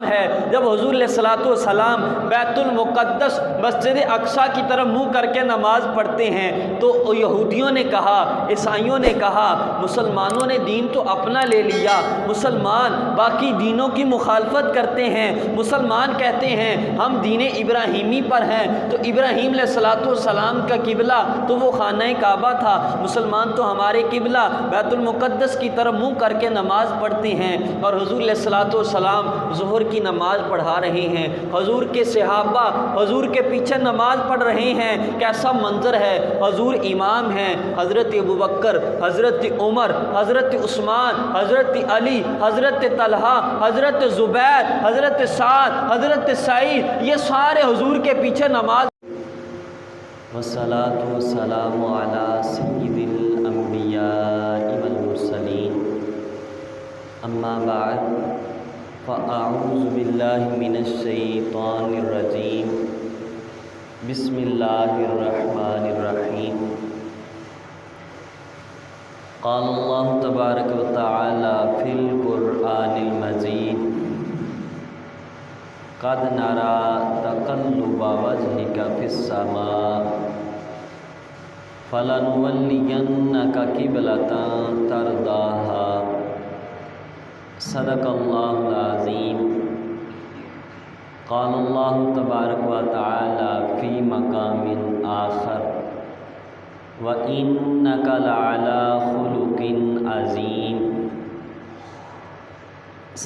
ہے جب حضور علیہ الصلوۃ والسلام بیت المقدس مسجد اقصی کی طرف منہ کر کے نماز پڑھتے ہیں تو یہودیوں نے کہا، عیسائیوں نے کہا، مسلمانوں نے دین تو اپنا لے لیا، مسلمان باقی دینوں کی مخالفت کرتے ہیں، مسلمان کہتے ہیں ہم دین ابراہیمی پر ہیں، تو ابراہیم علیہ الصلوۃ والسلام کا قبلہ تو وہ خانہ کعبہ تھا، مسلمان تو ہمارے قبلہ بیت المقدس کی طرف منہ کر کے نماز پڑھتے ہیں۔ اور حضور علیہ الصلوۃ والسلام ظہر کی نماز پڑھا رہے ہیں، حضور کے صحابہ حضور کے پیچھے نماز پڑھ رہے ہیں، کیسا منظر ہے، حضور امام ہیں، حضرت ابوبکر، حضرت عمر، حضرت عثمان، حضرت علی، حضرت طلحہ، حضرت زبیر، حضرت سعد، حضرت سعید، یہ سارے حضور کے پیچھے نماز۔ والصلاة والسلام على سید الانبیاء والمرسلین، اما بعد فاعوذ باللہ من الشیطان الرجیم، بسم اللہ الرحمن الرحیم۔ قال اللہ تبارک و تعالی فی القرآن المجید، قد نرى تقلب وجهك في السماء فلنولينك قبلة ترضاها، صدق اللہ العظیم۔ قال اللہ تبارک و تعالی فی مقام آخر، وَإِنَّكَ لَعَلَىٰ خُلُقٍ عَظِيمٍ،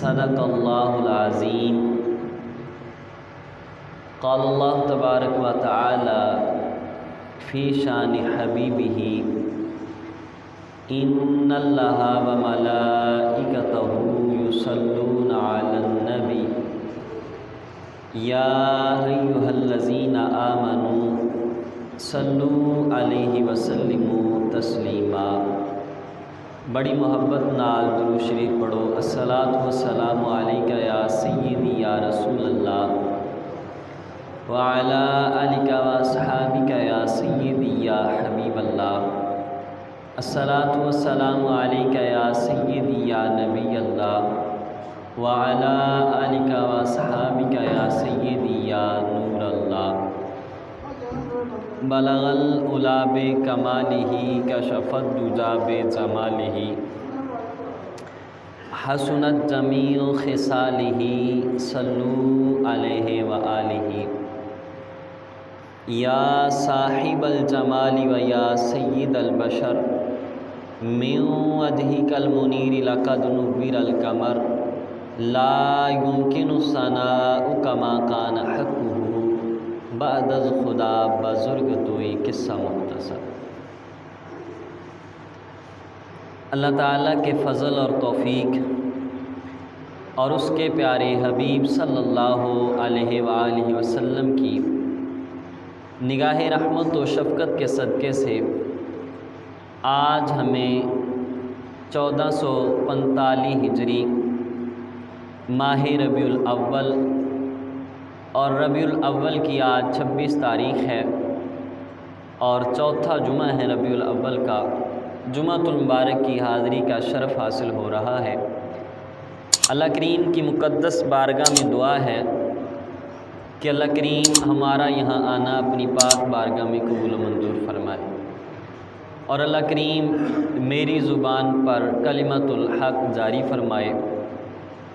صدق اللہ العظیم۔ قال اللہ تبارک و تعالی فی شان حبیبہ، ان اللہ وملائکتہ یصلون علی النبی، یا ایہا الذین آمنوا صلوا علیہ وسلموا تسلیما۔ بڑی محبت نال درود شریف پڑھو، الصلاۃ والسلام علیکہ یا سیدی یا رسول اللہ، وعلی آلک واصحابک یا سیدی یا حبیب اللہ، الصلاۃ والسلام علیکہ یا سیدی یا نبی اللہ، وعلی آلک واصحابک یا سیدی یا نور اللہ۔ بلغ العلا بکمالہ، کشف الدجی بجمالہ، حسنت جمیع خصالہ، صلوا علیہ وآلہ۔ یا صاحب الجمال و یا سید البشر، من وجہک المنیر لقد نور القمر، لا يمکن الثناء کما کان حقہ، بعد از خدا بزرگ توئی قصہ مختصر۔ اللہ تعالیٰ کے فضل اور توفیق اور اس کے پیارے حبیب صلی اللہ علیہ وآلہ وسلم کی نگاہ رحمت و شفقت کے صدقے سے آج ہمیں 1445 ہجری ماہ ربیع الاول اور ربیع الاول کی آج 26 تاریخ ہے اور چوتھا جمعہ ہے ربیع الاول کا، جمعۃ المبارک کی حاضری کا شرف حاصل ہو رہا ہے۔ اللہ کریم کی مقدس بارگاہ میں دعا ہے کہ اللہ کریم ہمارا یہاں آنا اپنی پاک بارگاہ میں قبول و منظور فرمائے، اور اللہ کریم میری زبان پر کلمۃ الحق جاری فرمائے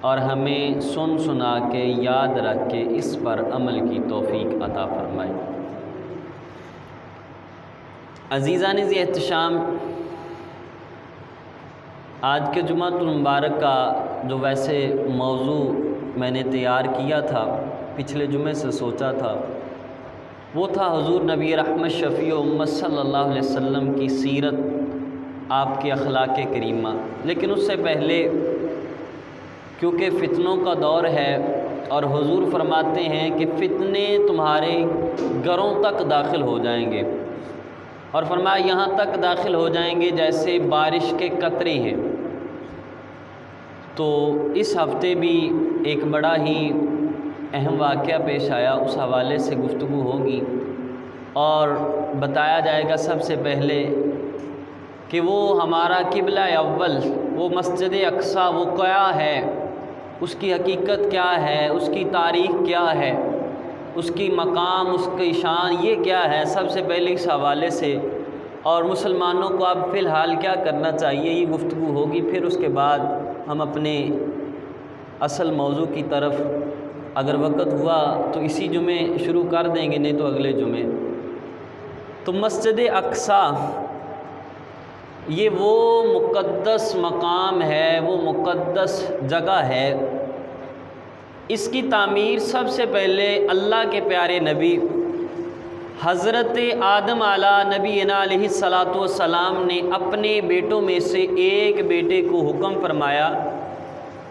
اور ہمیں سن سنا کے یاد رکھ کے اس پر عمل کی توفیق عطا فرمائے۔ عزیزان ذی احتشام، آج کے جمعۃ المبارک کا جو ویسے موضوع میں نے تیار کیا تھا، پچھلے جمعے سے سوچا تھا، وہ تھا حضور نبی رحمت شفیع امت صلی اللہ علیہ وسلم کی سیرت، آپ کے اخلاق کریمہ۔ لیکن اس سے پہلے کیونکہ فتنوں کا دور ہے اور حضور فرماتے ہیں کہ فتنے تمہارے گھروں تک داخل ہو جائیں گے، اور فرمایا یہاں تک داخل ہو جائیں گے جیسے بارش کے قطرے ہیں۔ تو اس ہفتے بھی ایک بڑا ہی اہم واقعہ پیش آیا، اس حوالے سے گفتگو ہوگی اور بتایا جائے گا سب سے پہلے کہ وہ ہمارا قبلہ اول، وہ مسجد اقصی وہ کیا ہے، اس کی حقیقت کیا ہے، اس کی تاریخ کیا ہے، اس کی مقام، اس کی شان یہ کیا ہے، سب سے پہلے اس حوالے سے اور مسلمانوں کو اب فی الحال کیا کرنا چاہیے، یہ گفتگو ہوگی۔ پھر اس کے بعد ہم اپنے اصل موضوع کی طرف اگر وقت ہوا تو اسی جمعے شروع کر دیں گے، نہیں تو اگلے جمعے۔ تو مسجد اقصیٰ یہ وہ مقدس مقام ہے، وہ مقدس جگہ ہے۔ اس کی تعمیر سب سے پہلے اللہ کے پیارے نبی حضرت آدم علیہ نبینا علیہ الصلاۃ والسلام نے اپنے بیٹوں میں سے ایک بیٹے کو حکم فرمایا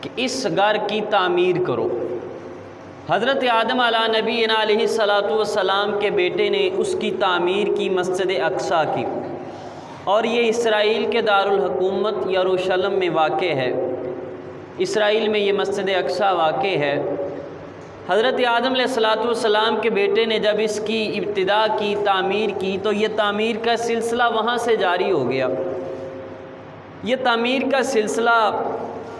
کہ اس گھر کی تعمیر کرو۔ حضرت آدم علیہ نبینا علیہ الصلاۃ والسلام کے بیٹے نے اس کی تعمیر کی، مسجد اقصیٰ کی، اور یہ اسرائیل کے دارالحکومت یروشلم میں واقع ہے۔ اسرائیل میں یہ مسجد اقصیٰ واقع ہے۔ حضرت آدم علیہ الصلاۃ والسلام کے بیٹے نے جب اس کی ابتدا کی، تعمیر کی، تو یہ تعمیر کا سلسلہ وہاں سے جاری ہو گیا۔ یہ تعمیر کا سلسلہ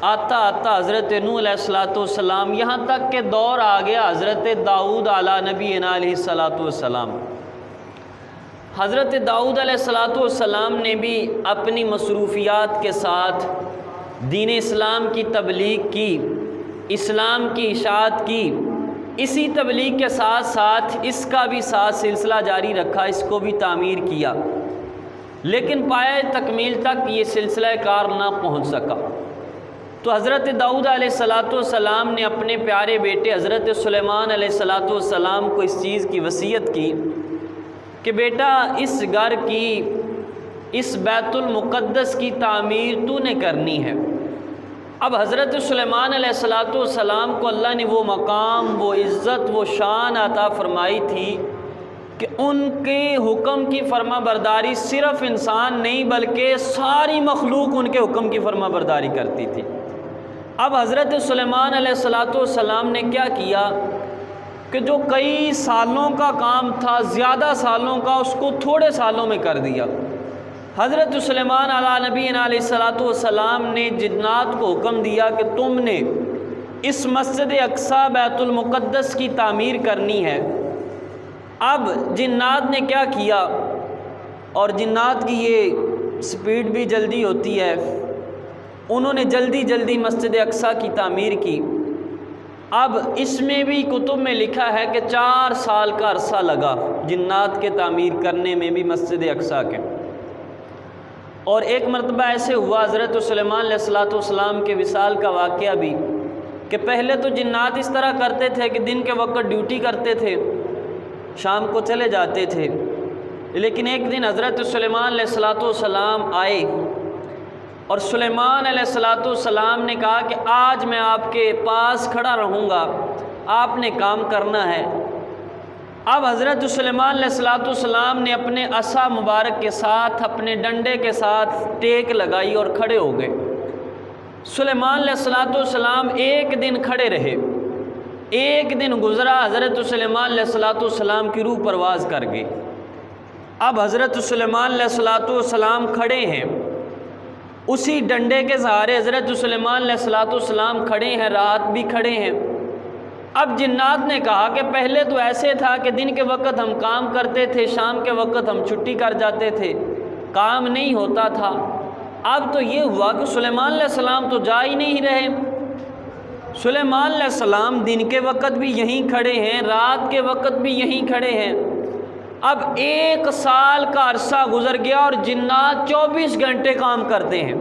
آتا آتا حضرت نوح علیہ الصلاۃ والسلام یہاں تک کہ دور آ گیا حضرت داؤد علیہ نبینا علیہ الصلاۃ والسلام۔ حضرت داؤد علیہ الصلاۃ والسلام نے بھی اپنی مصروفیات کے ساتھ دین اسلام کی تبلیغ کی، اسلام کی اشاعت کی، اسی تبلیغ کے ساتھ ساتھ اس کا بھی سلسلہ جاری رکھا، اس کو بھی تعمیر کیا، لیکن پایہ تکمیل تک یہ سلسلہ کار نہ پہنچ سکا۔ تو حضرت داؤد علیہ الصلاۃ والسلام نے اپنے پیارے بیٹے حضرت سلیمان علیہ الصلاۃ والسلام کو اس چیز کی وصیت کی کہ بیٹا اس گھر کی، اس بیت المقدس کی تعمیر تو نے کرنی ہے۔ اب حضرت سلیمان علیہ الصلاۃ والسلام کو اللہ نے وہ مقام، وہ عزت، وہ شان عطا فرمائی تھی کہ ان کے حکم کی فرما برداری صرف انسان نہیں بلکہ ساری مخلوق ان کے حکم کی فرما برداری کرتی تھی۔ اب حضرت سلیمان علیہ الصلاۃ والسلام نے کیا کیا کہ جو کئی سالوں کا کام تھا، زیادہ سالوں کا، اس کو تھوڑے سالوں میں کر دیا۔ حضرت سلیمان علیہ نبینا علیہ الصلاۃ والسلام نے جنات کو حکم دیا کہ تم نے اس مسجد اقصیٰ بیت المقدس کی تعمیر کرنی ہے۔ اب جنات نے کیا کیا، اور جنات کی یہ سپیڈ بھی جلدی ہوتی ہے، انہوں نے جلدی جلدی مسجد اقصیٰ کی تعمیر کی۔ اب اس میں بھی کتب میں لکھا ہے کہ 4 سال کا عرصہ لگا جنات کے تعمیر کرنے میں بھی مسجد اقصیٰ کے۔ اور ایک مرتبہ ایسے ہوا حضرت سلیمان علیہ الصلاۃ والسلام کے وصال کا واقعہ بھی کہ پہلے تو جنات اس طرح کرتے تھے کہ دن کے وقت ڈیوٹی کرتے تھے، شام کو چلے جاتے تھے، لیکن ایک دن حضرت سلیمان علیہ الصلاۃ والسلام آئے اور سلیمان علیہ الصلاۃ والسلام نے کہا کہ آج میں آپ کے پاس کھڑا رہوں گا، آپ نے کام کرنا ہے۔ اب حضرت سلیمان علیہ الصلاۃ والسلام نے اپنے عصا مبارک کے ساتھ، اپنے ڈنڈے کے ساتھ ٹیک لگائی اور کھڑے ہو گئے۔ سلیمان علیہ الصلاۃ والسلام ایک دن کھڑے رہے، ایک دن گزرا، حضرت سلیمان علیہ الصلاۃ والسلام کی روح پرواز کر گئی۔ اب حضرت سلیمان علیہ الصلاۃ والسلام کھڑے ہیں، اسی ڈنڈے کے سہارے حضرت سلیمان علیہ الصلاۃ والسلام کھڑے ہیں، رات بھی کھڑے ہیں۔ اب جنات نے کہا کہ پہلے تو ایسے تھا کہ دن کے وقت ہم کام کرتے تھے، شام کے وقت ہم چھٹی کر جاتے تھے، کام نہیں ہوتا تھا۔ اب تو یہ ہوا کہ سلیمان علیہ السلام تو جا ہی نہیں رہے۔ سلیمان علیہ السلام دن کے وقت بھی یہیں کھڑے ہیں، رات کے وقت بھی یہیں کھڑے ہیں۔ اب 1 سال کا عرصہ گزر گیا اور جنات 24 گھنٹے کام کرتے ہیں۔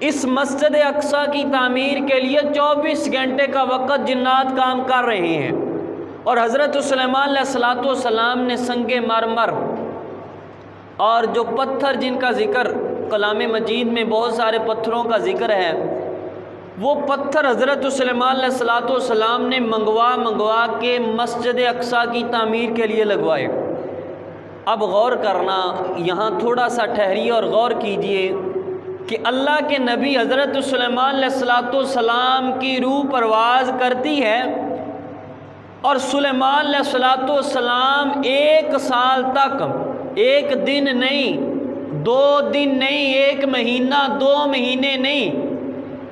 اس مسجد اقصیٰ کی تعمیر کے لیے 24 گھنٹے کا وقت جنات کام کر رہے ہیں، اور حضرت سلیمان علیہ الصلاۃ والسلام نے سنگ مرمر اور جو پتھر جن کا ذکر کلام مجید میں بہت سارے پتھروں کا ذکر ہے، وہ پتھر حضرت سلیمان علیہ الصلاۃ والسلام نے منگوا کے مسجد اقصیٰ کی تعمیر کے لیے لگوائے۔ اب غور کرنا، یہاں تھوڑا سا ٹھہریے اور غور کیجئے کہ اللہ کے نبی حضرت سلیمان علیہ الصلاۃ والسلام کی روح پرواز کرتی ہے، اور سلیمان علیہ الصلاۃ والسلام 1 سال تک، 1 دن نہیں، 2 دن نہیں، 1 مہینہ، 2 مہینے نہیں،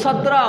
17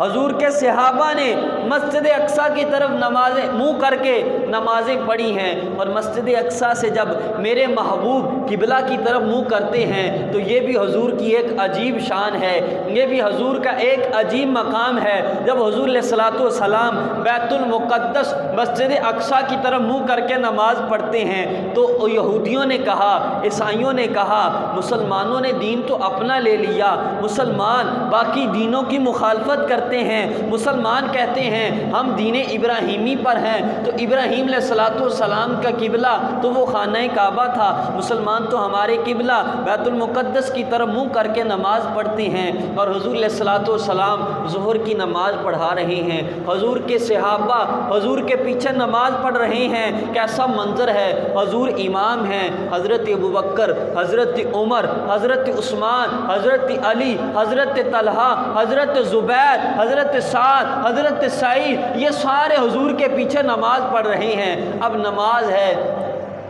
حضور کے صحابہ نے مسجد اقصیٰ کی طرف نمازیں منہ کر کے نمازیں پڑھی ہیں، اور مسجد اقصیٰ سے جب میرے محبوب قبلہ کی طرف منہ کرتے ہیں تو یہ بھی حضور کی ایک عجیب شان ہے، یہ بھی حضور کا ایک عجیب مقام ہے۔ جب حضور علیہ الصلوۃ والسلام بیت المقدس مسجد اقصیٰ کی طرف منہ کر کے نماز پڑھتے ہیں تو یہودیوں نے کہا، عیسائیوں نے کہا، مسلمانوں نے دین تو اپنا لے لیا، مسلمان باقی دینوں کی مخالفت کرتے ہیں، مسلمان کہتے ہیں ہم دین ابراہیمی پر ہیں، تو ابراہیم علیہ الصلوۃ والسلام کا قبلہ تو وہ خانہ کعبہ تھا، مسلمان تو ہمارے قبلہ بیت المقدس کی طرف منہ کر کے نماز پڑھتے ہیں۔ اور حضور علیہ الصلوۃ والسلام ظہر کی نماز پڑھا رہے ہیں، حضور کے صحابہ حضور کے پیچھے نماز پڑھ رہے ہیں، کیسا منظر ہے، حضور امام ہیں، حضرت ابوبکر، حضرت عمر، حضرت عثمان، حضرت علی، حضرت طلحہ، حضرت زبیر، حضرت سعد، حضرت سعید، یہ سارے حضور کے پیچھے نماز پڑھ رہے ہیں۔ اب نماز ہے،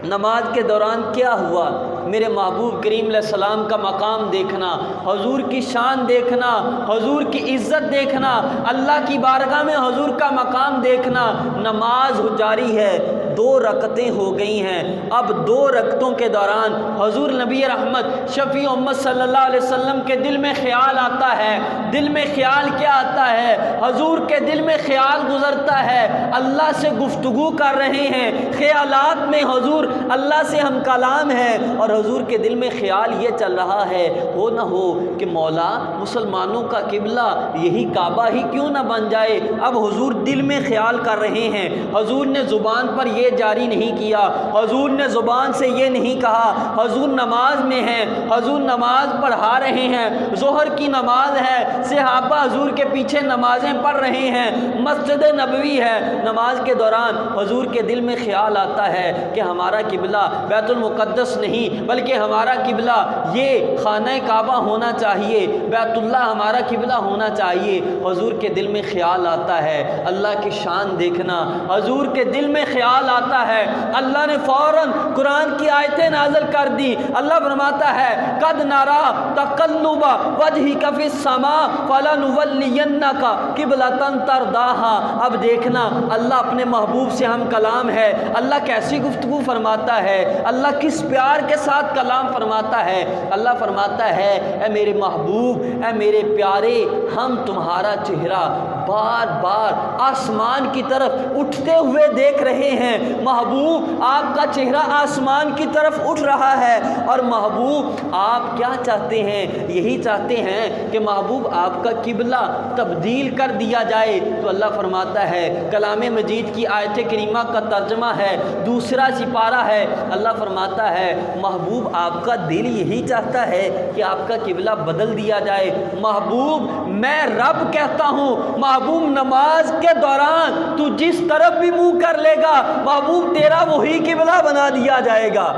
نماز کے دوران کیا ہوا؟ میرے محبوب کریم علیہ السلام کا مقام دیکھنا، حضور کی شان دیکھنا، حضور کی عزت دیکھنا، اللہ کی بارگاہ میں حضور کا مقام دیکھنا۔ نماز جاری ہے، 2 رکعتیں ہو گئی ہیں، اب 2 رکعتوں کے دوران حضور نبی رحمت شفیع امت صلی اللہ علیہ وسلم کے دل میں خیال آتا ہے۔ دل میں خیال کیا آتا ہے؟ حضور کے دل میں خیال گزرتا ہے، اللہ سے گفتگو کر رہے ہیں، خیالات میں حضور اللہ سے ہم کلام ہیں، اور حضور کے دل میں خیال یہ چل رہا ہے، ہو نہ ہو کہ مولا مسلمانوں کا قبلہ یہی کعبہ ہی کیوں نہ بن جائے۔ اب حضور دل میں خیال کر رہے ہیں، حضور نے زبان پر یہ جاری نہیں کیا، حضور نے زبان سے یہ نہیں کہا، حضور نماز میں ہیں، حضور نماز پڑھا رہے ہیں، ظہر کی نماز ہے، صحابہ حضور کے پیچھے نمازیں پڑھ رہے ہیں، مسجد نبوی ہے، نماز کے دوران حضور کے دل میں خیال آتا ہے کہ ہمارا قبلہ بیت المقدس نہیں بلکہ ہمارا قبلہ یہ خانہ کعبہ ہونا چاہیے، بیت اللہ ہمارا قبلہ ہونا چاہیے۔ حضور کے دل میں خیال آتا ہے، اللہ کی شان دیکھنا، حضور کے دل میں خیال آتا ہے، اللہ نے فوراً قرآن کی آیتیں نازل کر دی۔ اللہ فرماتا ہے قد نرا تقلب وجهک فی السماء فلنولینک قبلۃ ترضاها۔ اب دیکھنا اللہ اپنے محبوب سے ہم کلام ہے، اللہ کیسی گفتگو فرماتا ہے، اللہ کس پیار کے ساتھ کلام فرماتا ہے۔ اللہ فرماتا ہے اے میرے محبوب، اے میرے پیارے، ہم تمہارا چہرہ بار بار آسمان کی طرف اٹھتے ہوئے دیکھ رہے ہیں۔ محبوب آپ کا چہرہ آسمان کی طرف اٹھ رہا ہے، اور محبوب آپ کیا چاہتے ہیں؟ یہی چاہتے ہیں کہ محبوب آپ کا قبلہ تبدیل کر دیا جائے۔ تو اللہ فرماتا ہے، کلام مجید کی آیت کریمہ کا ترجمہ ہے، 2 سپارہ ہے، اللہ فرماتا ہے محبوب آپ کا دل یہی چاہتا ہے کہ آپ کا قبلہ بدل دیا جائے۔ محبوب میں رب کہتا ہوں، محبوب نماز کے دوران تو جس طرف بھی منہ کر لے گا محبوب تیرا وہی قبلہ بنا دیا جائے گا،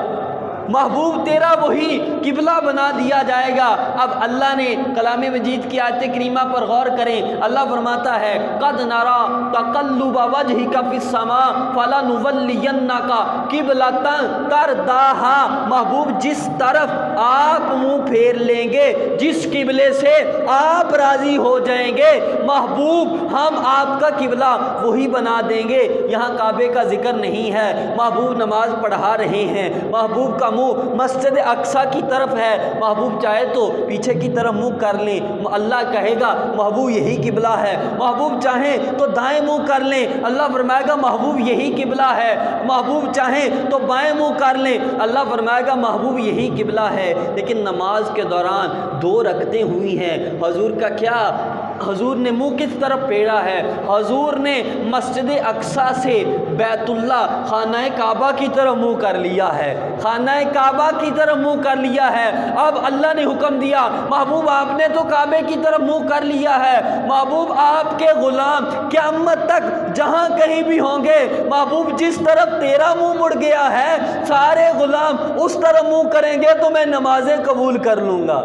محبوب تیرا وہی قبلہ بنا دیا جائے گا۔ اب اللہ نے کلام مجید کی آیت کریمہ پر غور کریں، اللہ فرماتا ہے قد نرا تقلب وجهک فی السماء فلنولینک قبلۃ ترضاها۔ محبوب جس طرف آپ منہ پھیر لیں گے، جس قبلے سے آپ راضی ہو جائیں گے، محبوب ہم آپ کا قبلہ وہی بنا دیں گے۔ یہاں کعبے کا ذکر نہیں ہے، محبوب نماز پڑھا رہے ہیں، محبوب کا منہ مسجد اقصیٰ کی طرف ہے، محبوب چاہے تو پیچھے کی طرف منہ کر لیں، اللہ کہے گا محبوب یہی قبلہ ہے، محبوب چاہیں تو دائیں منہ کر لیں، اللہ فرمائے گا محبوب یہی قبلہ ہے، محبوب چاہیں تو بائیں منہ کر لیں، اللہ فرمائے گا محبوب یہی قبلہ ہے۔ لیکن نماز کے دوران 2 رکعتیں ہوئی ہیں، حضور کا کیا، حضور نے منہ کس طرف پھیرا ہے؟ حضور نے مسجد اقصیٰ سے بیت اللہ خانہ کعبہ کی طرف منہ کر لیا ہے، خانہ کعبہ کی طرف منہ کر لیا ہے۔ اب اللہ نے حکم دیا محبوب آپ نے تو کعبے کی طرف منہ کر لیا ہے، محبوب آپ کے غلام قیامت تک جہاں کہیں بھی ہوں گے، محبوب جس طرف تیرا منہ مڑ گیا ہے سارے غلام اس طرف منہ کریں گے تو میں نمازیں قبول کر لوں گا،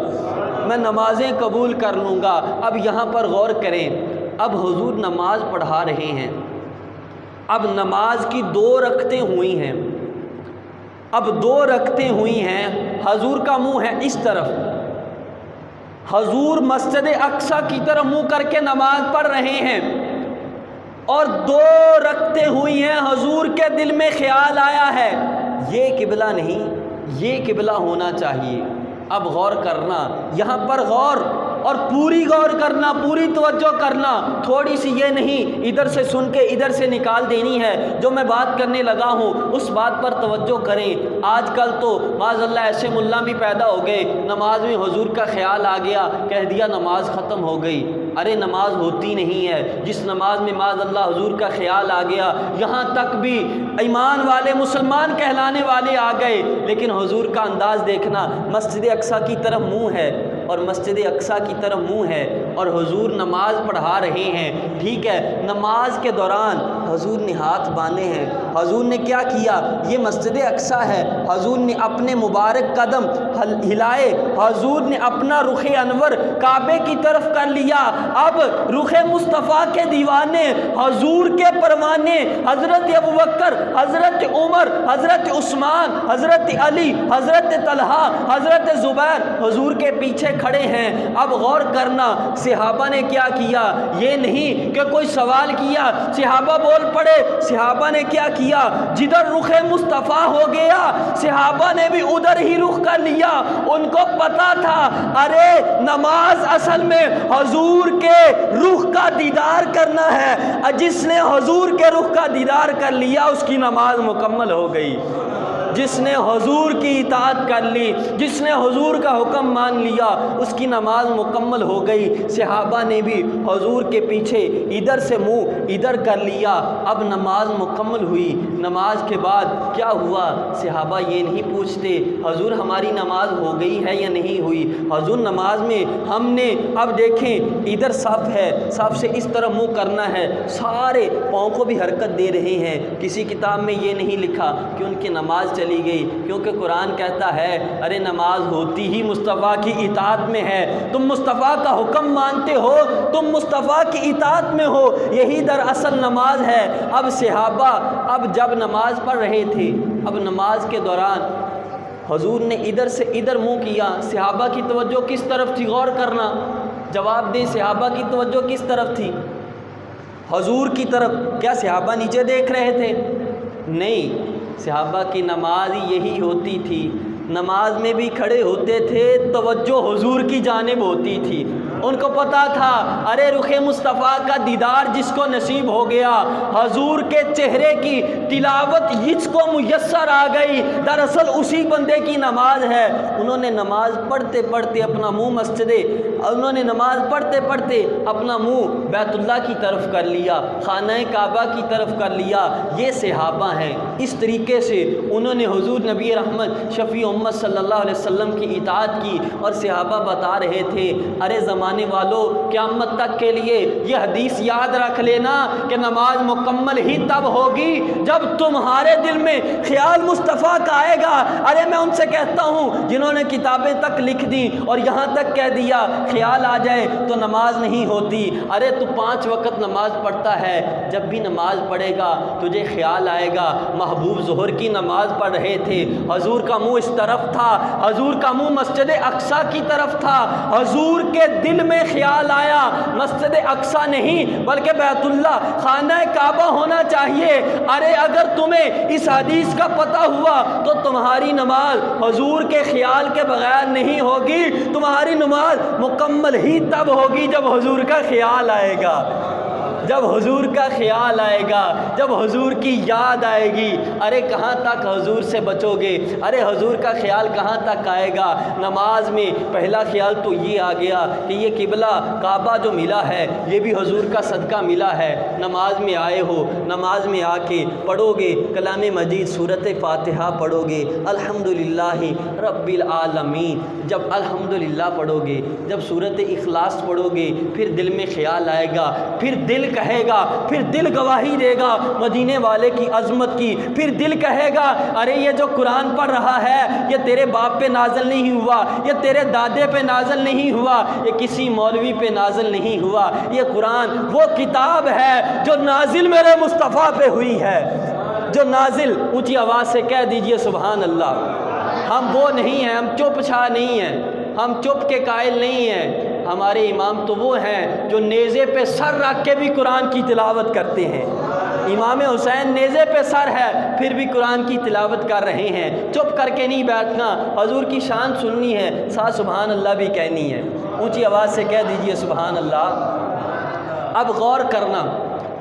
میں نمازیں قبول کر لوں گا۔ اب یہاں پر غور کریں، اب حضور نماز پڑھا رہے ہیں، اب نماز کی 2 رکعتیں ہوئی ہیں، اب 2 رکعتیں ہوئی ہیں، حضور کا منہ ہے اس طرف، حضور مسجد اقصی کی طرف منہ کر کے نماز پڑھ رہے ہیں اور 2 رکعتیں ہوئی ہیں، حضور کے دل میں خیال آیا ہے یہ قبلہ نہیں، یہ قبلہ ہونا چاہیے۔ اب غور کرنا، یہاں پر غور اور پوری غور کرنا، پوری توجہ کرنا، تھوڑی سی یہ نہیں ادھر سے سن کے ادھر سے نکال دینی ہے۔ جو میں بات کرنے لگا ہوں اس بات پر توجہ کریں۔ آج کل تو معاذ اللہ ایسے ملا بھی پیدا ہو گئے، نماز میں حضور کا خیال آ گیا، کہہ دیا نماز ختم ہو گئی۔ ارے نماز ہوتی نہیں ہے، جس نماز میں معاذ اللہ حضور کا خیال آ گیا، یہاں تک بھی ایمان والے مسلمان کہلانے والے آ گئے، لیکن حضور کا انداز دیکھنا، مسجد اقصی کی طرف منہ ہے اور مسجد اقصی کی طرف منہ ہے اور حضور نماز پڑھا رہے ہیں، ٹھیک ہے۔ نماز کے دوران حضور نے ہاتھ باندھے ہیں، حضور نے کیا کیا؟ یہ مسجد اقصی ہے، حضور نے اپنے مبارک قدم ہلائے، حضور نے اپنا رخ انور کعبے کی طرف کر لیا۔ اب رخ مصطفیٰ کے دیوانے، حضور کے پروانے، حضرت ابوبکر، حضرت عمر، حضرت عثمان، حضرت علی، حضرت طلحہ، حضرت زبیر حضور کے پیچھے کھڑے ہیں۔ اب غور کرنا، صحابہ نے کیا کیا؟ یہ نہیں کہ کوئی سوال کیا، صحابہ بول پڑے۔ صحابہ نے کیا کیا؟ جدھر رخ مصطفیٰ ہو گیا صحابہ نے بھی ادھر ہی رخ کر لیا۔ ان کو پتا تھا ارے نماز اصل میں حضور کے رخ کا دیدار کرنا ہے، جس نے حضور کے رخ کا دیدار کر لیا اس کی نماز مکمل ہو گئی۔ جس نے حضور کی اطاعت کر لی، جس نے حضور کا حکم مان لیا، اس کی نماز مکمل ہو گئی۔ صحابہ نے بھی حضور کے پیچھے ادھر سے منہ ادھر کر لیا، اب نماز مکمل ہوئی۔ نماز کے بعد کیا ہوا؟ صحابہ یہ نہیں پوچھتے حضور ہماری نماز ہو گئی ہے یا نہیں ہوئی، حضور نماز میں ہم نے اب دیکھیں ادھر صف ہے، صف سے اس طرح منہ کرنا ہے، سارے پاؤں کو بھی حرکت دے رہے ہیں۔ کسی کتاب میں یہ نہیں لکھا کہ ان کی نماز چلی گئی، کیونکہ قرآن کہتا ہے ارے نماز ہوتی ہی مصطفیٰ کی اطاعت میں ہے، تم مصطفیٰ کا حکم مانتے ہو، تم مصطفیٰ کی اطاعت میں ہو، یہی دراصل نماز ہے۔ اب صحابہ اب جب نماز پڑھ رہے تھے، اب نماز کے دوران حضور نے ادھر سے ادھر منہ کیا، صحابہ کی توجہ کس طرف تھی؟ غور کرنا، جواب دیں، صحابہ کی توجہ کس طرف تھی؟ حضور کی طرف۔ کیا صحابہ نیچے دیکھ رہے تھے؟ نہیں، صحابہ کی نماز یہی ہوتی تھی، نماز میں بھی کھڑے ہوتے تھے، توجہ حضور کی جانب ہوتی تھی۔ ان کو پتا تھا ارے رخ مصطفیٰ کا دیدار جس کو نصیب ہو گیا، حضور کے چہرے کی تلاوت جس کو میسر آ گئی، دراصل اسی بندے کی نماز ہے۔ انہوں نے نماز پڑھتے پڑھتے اپنا منہ انہوں نے نماز پڑھتے پڑھتے اپنا منہ بیت اللہ کی طرف کر لیا، خانہ کعبہ کی طرف کر لیا۔ یہ صحابہ ہیں، اس طریقے سے انہوں نے حضور نبی رحمت شفیع امت صلی اللہ علیہ وسلم کی اطاعت کی۔ اور صحابہ بتا رہے تھے ارے زمانے والوں، قیامت تک کے لیے یہ حدیث یاد رکھ لینا کہ نماز مکمل ہی تب ہوگی جب تمہارے دل میں خیال مصطفیٰ کا آئے گا۔ ارے میں ان سے کہتا ہوں جنہوں نے کتابیں تک لکھ دی اور یہاں تک کہہ دیا خیال آ جائے تو نماز نہیں ہوتی۔ ارے تو 5 وقت نماز پڑھتا ہے، جب بھی نماز پڑھے گا تجھے خیال آئے گا۔ محبوب ظہر کی نماز پڑھ رہے تھے، حضور کا منہ اس طرف تھا، حضور کا منہ مسجد اقصی کی طرف تھا، حضور کے دل میں خیال آیا مسجد اقصی نہیں بلکہ بیت اللہ خانہ کعبہ ہونا چاہیے۔ ارے اگر تمہیں اس حدیث کا پتہ ہوا تو تمہاری نماز حضور کے خیال کے بغیر نہیں ہوگی، تمہاری نماز مکمل ہی تب ہوگی جب حضور کا خیال آئے گا، جب حضور کا خیال آئے گا، جب حضور کی یاد آئے گی۔ ارے کہاں تک حضور سے بچو گے؟ ارے حضور کا خیال کہاں تک آئے گا؟ نماز میں پہلا خیال تو یہ آ گیا کہ یہ قبلہ کعبہ جو ملا ہے یہ بھی حضور کا صدقہ ملا ہے۔ نماز میں آئے ہو، نماز میں آ کے پڑھو گے کلام مجید سورۃ فاتحہ پڑھو گے، الحمدللہ رب العالمین۔ جب الحمدللہ پڑھو گے، جب سورۃ اخلاص پڑھو گے، پھر دل میں خیال آئے گا، پھر دل کہے گا، پھر دل گواہی دے گا مدینے والے کی عظمت کی، پھر دل کہے گا ارے یہ جو قرآن پڑھ رہا ہے یہ تیرے باپ پہ نازل نہیں ہوا، یہ تیرے دادے پہ نازل نہیں ہوا، یہ کسی مولوی پہ نازل نہیں ہوا، یہ قرآن وہ کتاب ہے جو نازل میرے مصطفیٰ پہ ہوئی ہے، جو نازل۔ اونچی آواز سے کہہ دیجئے سبحان اللہ۔ ہم وہ نہیں ہیں، ہم چوپ چھا نہیں ہیں، ہم چپ کے قائل نہیں ہیں، ہمارے امام تو وہ ہیں جو نیزے پہ سر رکھ کے بھی قرآن کی تلاوت کرتے ہیں۔ امام حسین نیزے پہ سر ہے پھر بھی قرآن کی تلاوت کر رہے ہیں، چپ کر کے نہیں بیٹھنا، حضور کی شان سننی ہے، ساتھ سبحان اللہ بھی کہنی ہے، اونچی آواز سے کہہ دیجئے سبحان اللہ۔ اب غور کرنا،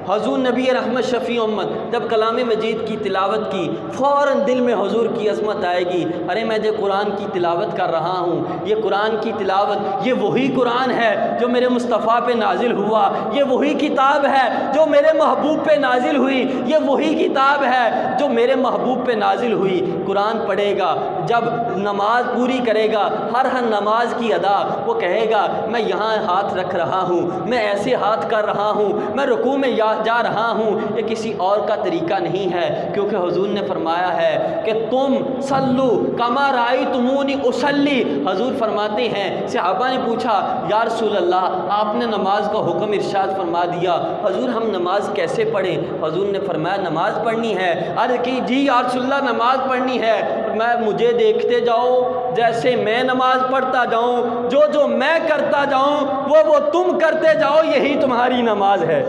حضور نبی رحمت شفیع امت جب کلام مجید کی تلاوت کی فوراً دل میں حضور کی عظمت آئے گی، ارے میں جو قرآن کی تلاوت کر رہا ہوں، یہ قرآن کی تلاوت، یہ وہی قرآن ہے جو میرے مصطفیٰ پہ نازل ہوا، یہ وہی کتاب ہے جو میرے محبوب پہ نازل ہوئی، یہ وہی کتاب ہے جو میرے محبوب پہ نازل ہوئی۔ قرآن پڑھے گا، جب نماز پوری کرے گا، ہر نماز کی ادا وہ کہے گا میں یہاں ہاتھ رکھ رہا ہوں، میں ایسے ہاتھ کر رہا ہوں، میں رکوع میں جا رہا ہوں، یہ کسی اور کا طریقہ نہیں ہے، کیونکہ حضور نے فرمایا ہے کہ تم صلو کما رأیتمونی اصلی۔ حضور فرماتے ہیں، صحابہ نے پوچھا یا رسول اللہ آپ نے نماز کا حکم ارشاد فرما دیا، حضور ہم نماز کیسے پڑھیں؟ حضور نے فرمایا نماز پڑھنی ہے۔ عرض کی جی یا رسول اللہ نماز پڑھنی ہے، میں مجھے دیکھتے جاؤ، جیسے میں نماز پڑھتا جاؤں، جو میں کرتا جاؤں وہ تم کرتے جاؤ، یہی تمہاری نماز ہے،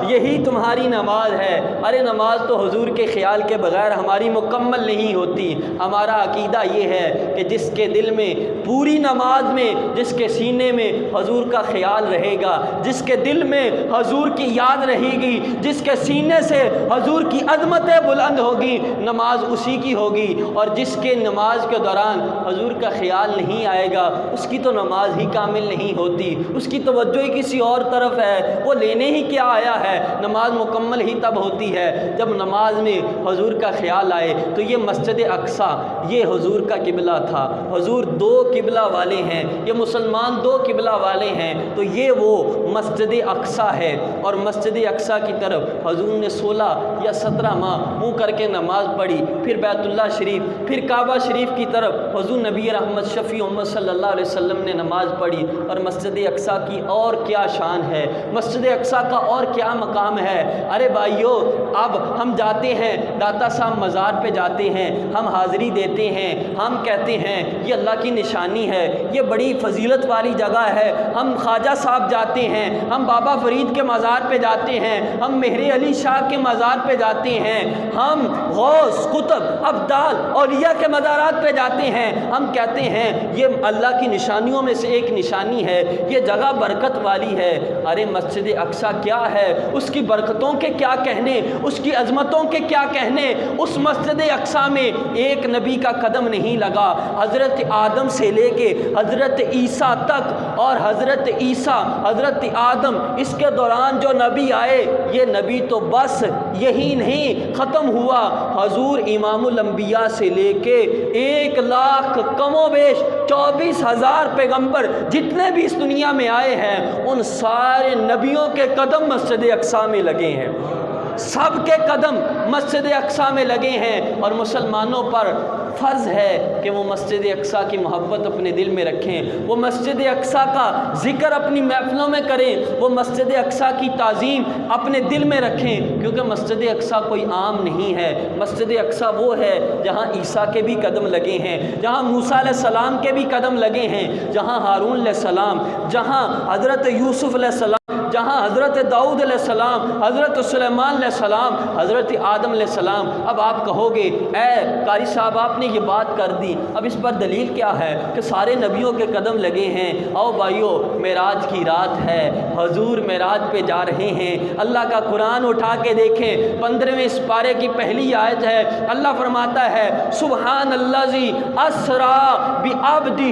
یہی تمہاری نماز ہے۔ ارے نماز تو حضور کے خیال کے بغیر ہماری مکمل نہیں ہوتی۔ ہمارا عقیدہ یہ ہے کہ جس کے دل میں پوری نماز میں، جس کے سینے میں حضور کا خیال رہے گا، جس کے دل میں حضور کی یاد رہے گی، جس کے سینے سے حضور کی عظمتیں بلند ہوگی، نماز اسی کی ہوگی، اور جس کے نماز کے دوران حضور کا خیال نہیں آئے گا اس کی تو نماز ہی کامل نہیں ہوتی، اس کی توجہ ہی کسی اور طرف ہے، وہ لینے ہی کیا آیا ہے۔ نماز مکمل ہی تب ہوتی ہے جب نماز میں حضور کا خیال آئے۔ تو یہ مسجد اقصی یہ حضور کا قبلہ تھا، حضور دو قبلہ والے ہیں، یہ مسلمان دو قبلہ والے ہیں، تو یہ وہ مسجد اقصی ہے۔ اور مسجد اقصی کی طرف حضور نے 16 یا 17 ماہ منہ کر کے نماز پڑھی، پھر بیت اللہ شریف، پھر کعبہ شریف کی طرف حضور نبی رحمت شفیع امت صلی اللہ علیہ وسلم نے نماز پڑھی۔ اور مسجد اقصی کی اور کیا شان ہے، مسجد اقصی کا اور کیا مقام ہے۔ ارے بھائیو، اب ہم جاتے ہیں داتا صاحب مزار پہ جاتے ہیں، ہم حاضری دیتے ہیں، ہم کہتے ہیں یہ اللہ کی نشانی ہے، یہ بڑی فضیلت والی جگہ ہے، ہم خواجہ صاحب جاتے ہیں، ہم بابا فرید کے مزار پہ جاتے ہیں، ہم مہر علی شاہ کے مزار پہ جاتے ہیں، ہم غوث قطب ابدال اولیاء کے مزارات پہ جاتے ہیں، ہم کہتے ہیں یہ اللہ کی نشانیوں میں سے ایک نشانی ہے، یہ جگہ برکت والی ہے۔ ارے مسجد اقصی کیا ہے، اس کی برکتوں کے کیا کہنے، اس کی عظمتوں کے کیا کہنے۔ اس مسجد اقصی میں ایک نبی کا قدم نہیں لگا، حضرت آدم سے لے کے حضرت عیسیٰ تک، اور حضرت عیسیٰ حضرت آدم اس کے دوران جو نبی آئے، یہ نبی تو بس یہی نہیں ختم ہوا، حضور امام الانبیاء سے لے کے 1 لاکھ کم و بیش 24,000 پیغمبر جتنے بھی اس دنیا میں آئے ہیں، ان سارے نبیوں کے قدم مسجد اقصی میں لگے ہیں، سب کے قدم مسجد اقصی میں لگے ہیں۔ اور مسلمانوں پر فرض ہے کہ وہ مسجد اقصی کی محبت اپنے دل میں رکھیں، وہ مسجد اقصی کا ذکر اپنی محفلوں میں کریں، وہ مسجد اقصی کی تعظیم اپنے دل میں رکھیں، کیونکہ مسجد اقصی کوئی عام نہیں ہے۔ مسجد اقصی وہ ہے جہاں عیسیٰ کے بھی قدم لگے ہیں، جہاں موسیٰ علیہ السلام کے بھی قدم لگے ہیں، جہاں ہارون علیہ السلام، جہاں حضرت یوسف علیہ السلام، جہاں حضرت داؤد علیہ السلام، حضرت سلیمان علیہ السلام، حضرت آدم علیہ السلام۔ اب آپ کہو گے اے قاری صاحب آپ نے یہ بات کر دی، اب اس پر دلیل کیا ہے کہ سارے نبیوں کے قدم لگے ہیں؟ آؤ بھائیو، معراج کی رات ہے، حضور معراج پہ جا رہے ہیں، اللہ کا قرآن اٹھا کے دیکھیں، 15ویں سپارے کی پہلی آیت ہے، اللہ فرماتا ہے سبحان الذی اسریٰ بعبدہ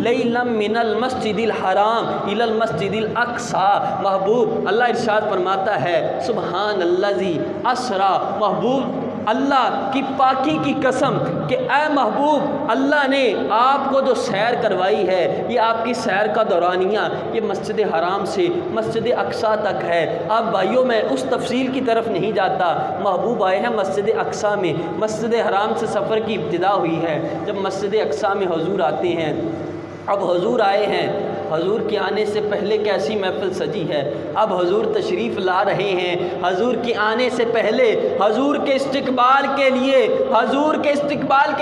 لیلا من المسجد الحرام الی المسجد الاقصی۔ محبوب اللہ ارشاد فرماتا ہے سبحان الذی اسریٰ، محبوب اللہ کی پاکی کی قسم کہ اے محبوب اللہ نے آپ کو جو سیر کروائی ہے، یہ آپ کی سیر کا دورانیہ یہ مسجد حرام سے مسجد اقصی تک ہے۔ اب بھائیوں میں اس تفصیل کی طرف نہیں جاتا، محبوب آئے ہیں مسجد اقصی میں، مسجد حرام سے سفر کی ابتدا ہوئی ہے، جب مسجد اقصی میں حضور آتے ہیں، اب حضور آئے ہیں حضور کے آنے سے پہلے کیسی محفل سجی ہے۔ اب حضور تشریف لا رہے ہیں، حضور کے آنے سے پہلے حضور کے استقبال کے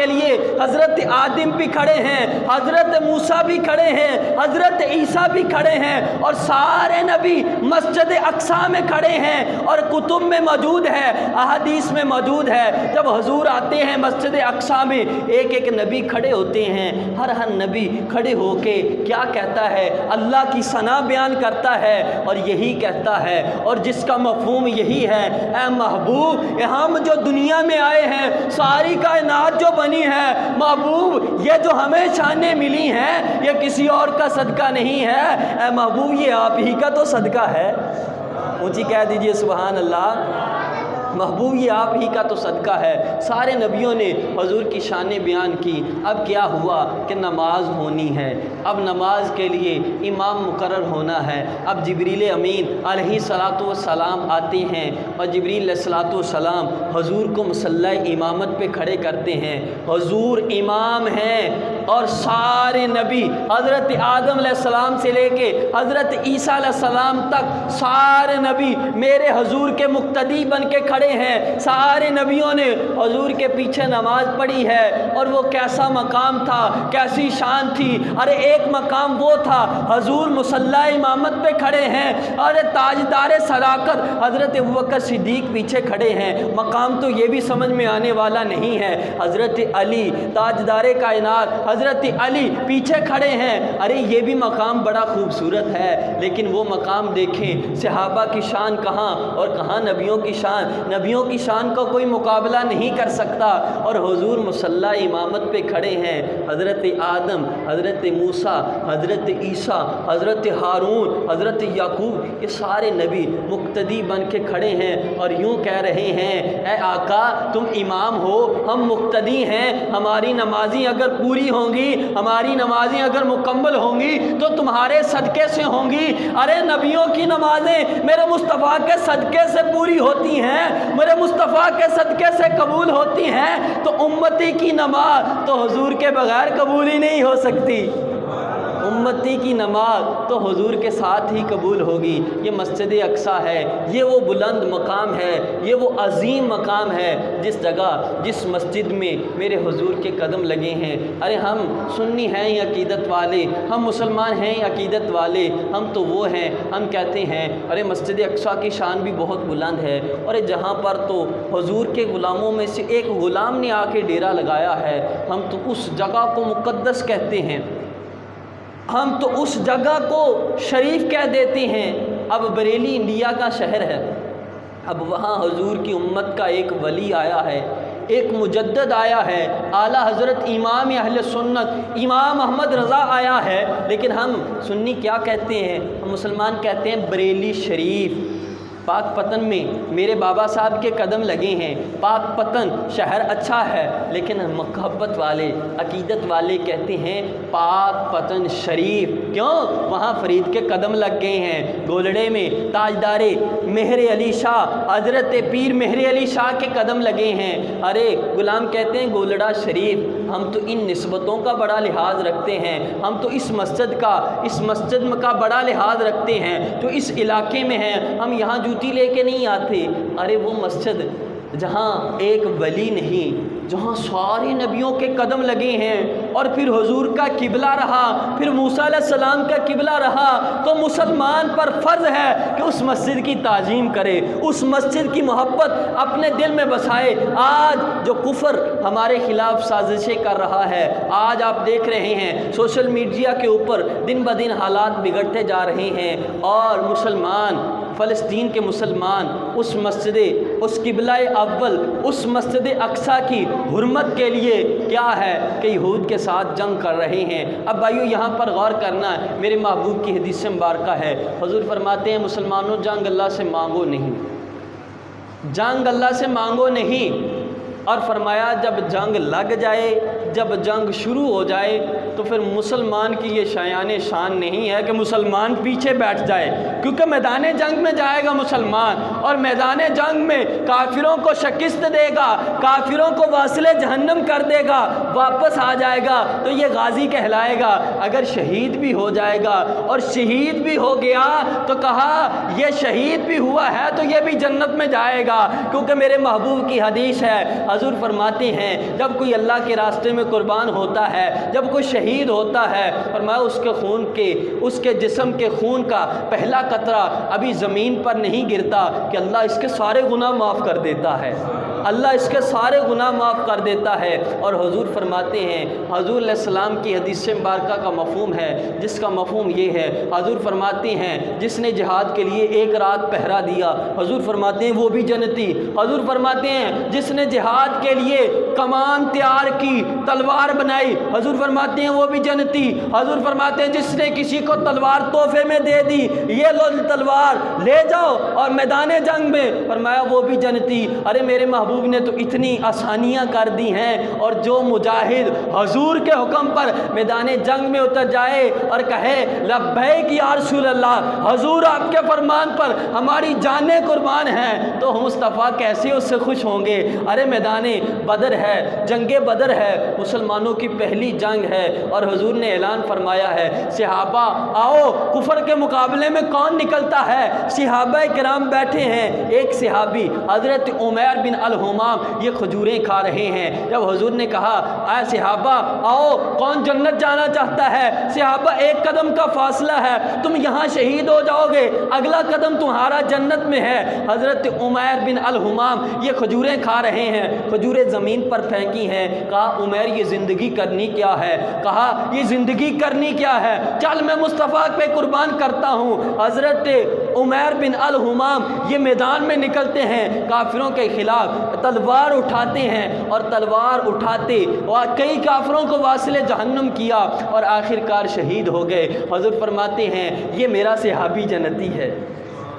لیے حضرت آدم بھی کھڑے ہیں، حضرت موسیٰ بھی کھڑے ہیں، حضرت عیسیٰ بھی کھڑے ہیں، اور سارے نبی مسجد اقصیٰ میں کھڑے ہیں، اور کتب میں موجود ہے، احادیث میں موجود ہے۔ جب حضور آتے ہیں مسجد اقصیٰ میں، ایک ایک نبی کھڑے ہوتے ہیں، ہر نبی کھڑے ہو کے کیا کہتا ہے؟ اللہ کی ثنا بیان کرتا ہے، اور یہی کہتا ہے، اور جس کا مفہوم یہی ہے، اے محبوب، ہم جو دنیا میں آئے ہیں، ساری کائنات جو بنی ہے، محبوب یہ جو ہمیں شانیں ملی ہیں، یہ کسی اور کا صدقہ نہیں ہے، اے محبوب یہ آپ ہی کا تو صدقہ ہے۔ اونچی کہہ دیجئے سبحان اللہ۔ محبوب یہ آپ ہی کا تو صدقہ ہے۔ سارے نبیوں نے حضور کی شانیں بیان کی۔ اب کیا ہوا کہ نماز ہونی ہے، اب نماز کے لیے امام مقرر ہونا ہے۔ اب جبریل امین علیہ السلام آتے ہیں، اور جبریل علیہ السلام حضور کو مصلی امامت پہ کھڑے کرتے ہیں۔ حضور امام ہیں، اور سارے نبی حضرت آدم علیہ السلام سے لے کے حضرت عیسیٰ علیہ السلام تک سارے نبی میرے حضور کے مقتدی بن کے کھڑے ہیں۔ سارے نبیوں نے حضور کے پیچھے نماز پڑھی ہے، اور وہ کیسا مقام تھا، کیسی شان تھی۔ ارے ایک مقام وہ تھا، حضور مصلی امامت پہ کھڑے ہیں، اور تاجدار صداقت حضرت ابوبکر صدیق پیچھے کھڑے ہیں۔ مقام تو یہ بھی سمجھ میں آنے والا نہیں ہے، حضرت علی تاجدار کائنات حضرت علی پیچھے کھڑے ہیں۔ ارے یہ بھی مقام بڑا خوبصورت ہے، لیکن وہ مقام دیکھیں، صحابہ کی شان کہاں اور کہاں نبیوں کی شان۔ نبیوں کی شان کا کوئی مقابلہ نہیں کر سکتا، اور حضور مصلی امامت پہ کھڑے ہیں۔ حضرت آدم، حضرت موسیٰ، حضرت عیسیٰ، حضرت ہارون، حضرت یعقوب، یہ سارے نبی مقتدی بن کے کھڑے ہیں، اور یوں کہہ رہے ہیں، اے آقا تم امام ہو، ہم مقتدی ہیں، ہماری نمازیں اگر پوری ہوں گی، ہماری نمازیں اگر مکمل ہوں گی تو تمہارے صدقے سے ہوں گی۔ ارے نبیوں کی نمازیں میرے مصطفیٰ کے صدقے سے پوری ہوتی ہیں، میرے مصطفیٰ کے صدقے سے قبول ہوتی ہیں، تو امتی کی نماز تو حضور کے بغیر قبول ہی نہیں ہو سکتی۔ امتی کی نماز تو حضور کے ساتھ ہی قبول ہوگی۔ یہ مسجد اقصیٰ ہے، یہ وہ بلند مقام ہے، یہ وہ عظیم مقام ہے، جس جگہ جس مسجد میں میرے حضور کے قدم لگے ہیں۔ ارے ہم سنی ہیں یا عقیدت والے، ہم مسلمان ہیں یا عقیدت والے، ہم تو وہ ہیں، ہم کہتے ہیں ارے مسجد اقصیٰ کی شان بھی بہت بلند ہے، اور جہاں پر تو حضور کے غلاموں میں سے ایک غلام نے آ کے ڈیرا لگایا ہے، ہم تو اس جگہ کو مقدس کہتے ہیں، ہم تو اس جگہ کو شریف کہہ دیتے ہیں۔ اب بریلی انڈیا کا شہر ہے، اب وہاں حضور کی امت کا ایک ولی آیا ہے، ایک مجدد آیا ہے، اعلیٰ حضرت امام اہل سنت امام احمد رضا آیا ہے، لیکن ہم سنی کیا کہتے ہیں؟ ہم مسلمان کہتے ہیں بریلی شریف۔ پاک پتن میں میرے بابا صاحب کے قدم لگے ہیں، پاک پتن شہر اچھا ہے، لیکن محبت والے عقیدت والے کہتے ہیں پاک پتن شریف۔ کیوں؟ وہاں فرید کے قدم لگ گئے ہیں، گولڑے میں تاجدار مہر علی شاہ حضرت پیر مہر علی شاہ کے قدم لگے ہیں۔ ارے غلام کہتے ہیں گولڑا شریف۔ ہم تو ان نسبتوں کا بڑا لحاظ رکھتے ہیں، ہم تو اس مسجد کا بڑا لحاظ رکھتے ہیں، تو اس علاقے میں ہیں، ہم یہاں جوتی لے کے نہیں آتے۔ ارے وہ مسجد جہاں ایک ولی نہیں، جہاں سارے نبیوں کے قدم لگے ہیں، اور پھر حضور کا قبلہ رہا، پھر موسیٰ علیہ السلام کا قبلہ رہا، تو مسلمان پر فرض ہے کہ اس مسجد کی تعظیم کرے، اس مسجد کی محبت اپنے دل میں بسائے۔ آج جو کفر ہمارے خلاف سازشیں کر رہا ہے، آج آپ دیکھ رہے ہیں سوشل میڈیا کے اوپر دن بدن حالات بگڑتے جا رہے ہیں، اور مسلمان فلسطین کے مسلمان اس مسجد، اس قبلہ اول، اس مسجد اقصیٰ کی حرمت کے لیے کیا ہے کہ یہود کے ساتھ جنگ کر رہے ہیں۔ اب بھائیو یہاں پر غور کرنا ہے، میرے محبوب کی حدیث مبارکہ ہے، حضور فرماتے ہیں مسلمانوں جنگ اللہ سے مانگو نہیں، جنگ اللہ سے مانگو نہیں، اور فرمایا جب جنگ لگ جائے، جب جنگ شروع ہو جائے تو پھر مسلمان کی یہ شان نہیں ہے کہ مسلمان پیچھے بیٹھ جائے، کیونکہ میدان جنگ میں جائے گا مسلمان، اور میدان جنگ میں کافروں کو شکست دے گا، کافروں کو واصل جہنم کر دے گا، واپس آ جائے گا تو یہ غازی کہلائے گا۔ اگر شہید بھی ہو جائے گا اور شہید بھی ہو گیا تو کہا یہ شہید بھی ہوا ہے تو یہ بھی جنت میں جائے گا، کیونکہ میرے محبوب کی حدیث ہے، حضور فرماتے ہیں جب کوئی اللہ کے راستے میں قربان ہوتا ہے، جب کوئی شہید ہوتا ہے، فرمایا اس کے جسم کے خون کا پہلا قطرہ ابھی زمین پر نہیں گرتا کہ اللہ اس کے سارے گناہ معاف کر دیتا ہے، اللہ اس کے سارے گناہ معاف کر دیتا ہے۔ اور حضور فرماتے ہیں، حضور علیہ السلام کی حدیث مبارکہ کا مفہوم ہے، جس کا مفہوم یہ ہے، حضور فرماتے ہیں جس نے جہاد کے لیے ایک رات پہرا دیا، حضور فرماتے ہیں وہ بھی جنتی۔ حضور فرماتے ہیں جس نے جہاد کے لیے کمان تیار کی، تلوار بنائی، حضور فرماتے ہیں وہ بھی جنتی۔ حضور فرماتے ہیں جس نے کسی کو تلوار تحفے میں دے دی، یہ لو تلوار لے جاؤ اور میدان جنگ میں، فرمایا وہ بھی جنتی۔ ارے میرے محبوب نے تو اتنی آسانیاں کر دی ہیں، اور جو مجاہد حضور کے حکم پر میدان جنگ میں اتر جائے اور کہے لبیک یا رسول اللہ، حضور آپ کے فرمان پر ہماری جانیں قربان ہیں، تو مصطفیٰ کیسے اس سے خوش ہوں گے۔ ارے میدان بدر ہے، جنگ بدر ہے، مسلمانوں کی پہلی جنگ ہے، اور حضور نے اعلان فرمایا ہے صحابہ آؤ کفر کے مقابلے میں کون نکلتا ہے۔ صحابہ کرام بیٹھے ہیں، ایک صحابی حضرت عمیر بن الحمام یہ کھجوریں کھا رہے ہیں۔ جب حضور نے کہا اے صحابہ آؤ کون جنت جانا چاہتا ہے، صحابہ ایک قدم کا فاصلہ ہے، تم یہاں شہید ہو جاؤ گے، اگلا قدم تمہارا جنت میں ہے۔ حضرت عمیر بن الحمام یہ کھجوریں کھا رہے ہیں، کھجوریں زمین پر پھینکی ہیں، کہا عمیر یہ زندگی کرنی کیا ہے، کہا یہ زندگی کرنی کیا ہے، چل میں مصطفیٰ پہ قربان کرتا ہوں۔ حضرت عمیر بن الحمام یہ میدان میں نکلتے ہیں، کافروں کے خلاف تلوار اٹھاتے ہیں، اور تلوار اٹھاتے اور کئی کافروں کو واصل جہنم کیا، اور آخر کار شہید ہو گئے۔ حضور فرماتے ہیں یہ میرا صحابی جنتی ہے،